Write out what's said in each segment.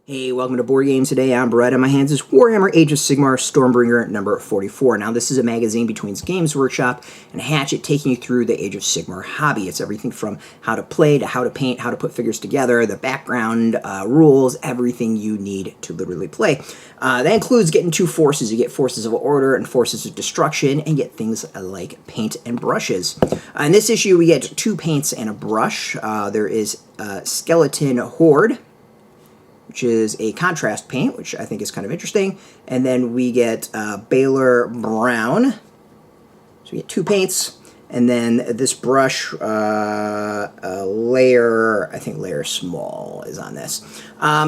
Hey, welcome to Board Game Today. I'm Brett, and my hands is Warhammer Age of Sigmar Stormbringer number 44. Now, this is a magazine between Games Workshop and Hatchet taking you through the Age of Sigmar hobby. It's everything from how to play to how to paint, how to put figures together, the background, rules, everything you need to literally play. That includes getting two forces. You get forces of order and forces of destruction, and get things like paint and brushes. In this issue, we get two paints and a brush. There is Skeleton Horde, which is a contrast paint, which I think is kind of interesting. And then we get Balor Brown. So we get two paints. And then this brush, layer small is on this.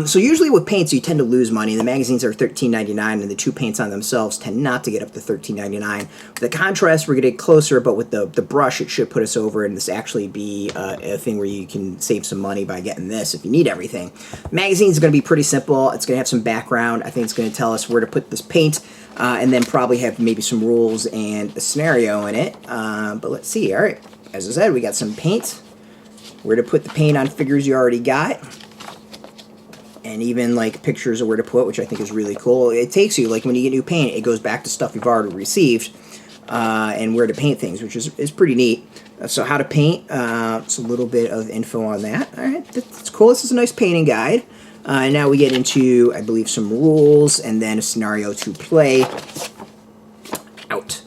So usually with paints, you tend to lose money. The magazines are $13.99, and the two paints on themselves tend not to get up to $13.99. With the contrast, we're getting closer, but with the brush, it should put us over, and this actually be a thing where you can save some money by getting this if you need everything. The magazine is going to be pretty simple. It's going to have some background. I think it's going to tell us where to put this paint, and then probably have maybe some rules and a scenario in it. But let's see. All right, as I said, we got some paint. Where to put the paint on figures you already got. And even like pictures of where to put, which I think is really cool. It takes you, like when you get new paint, it goes back to stuff you've already received and where to paint things, which is pretty neat. So how to paint, it's a little bit of info on that. All right, that's cool. This is a nice painting guide. And now we get into, I believe, some rules and then a scenario to play out.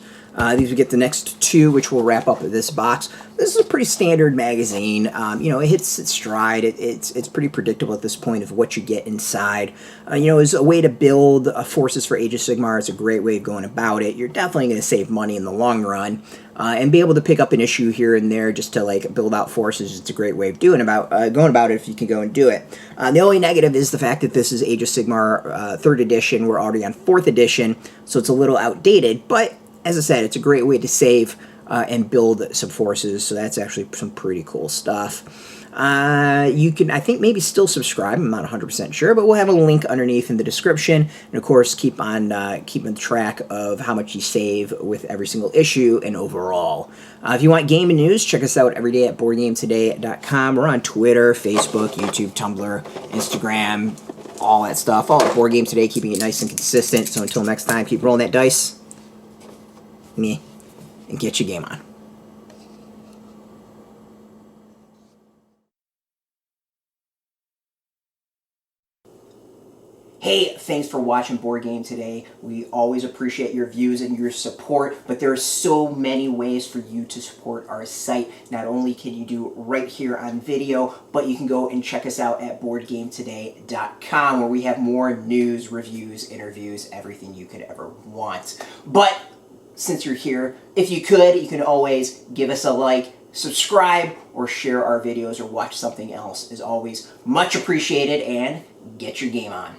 These we get the next two, which will wrap up this box. This is a pretty standard magazine. You know, it hits its stride. It's pretty predictable at this point of what you get inside. You know, as a way to build forces for Age of Sigmar, it's a great way of going about it. You're definitely going to save money in the long run, and be able to pick up an issue here and there just to like build out forces. It's a great way of going about it if you can go and do it. The only negative is the fact that this is Age of Sigmar 3rd edition. We're already on 4th edition, so it's a little outdated, but as I said, it's a great way to save and build some forces, so that's actually some pretty cool stuff. You can, I think, maybe still subscribe. I'm not 100% sure, but we'll have a link underneath in the description. And, of course, keep on keeping track of how much you save with every single issue and overall. If you want gaming news, check us out every day at BoardGameToday.com. We're on Twitter, Facebook, YouTube, Tumblr, Instagram, all that stuff. All at Board Game Today, keeping it nice and consistent. So until next time, keep rolling that dice. Me, and get your game on. Hey, thanks for watching Board Game Today. We always appreciate your views and your support, but there are so many ways for you to support our site. Not only can you do right here on video, but you can go and check us out at BoardGameToday.com, where we have more news, reviews, interviews, everything you could ever want. But since you're here, if you could, you can always give us a like, subscribe, or share our videos or watch something else. Is always much appreciated, and get your game on.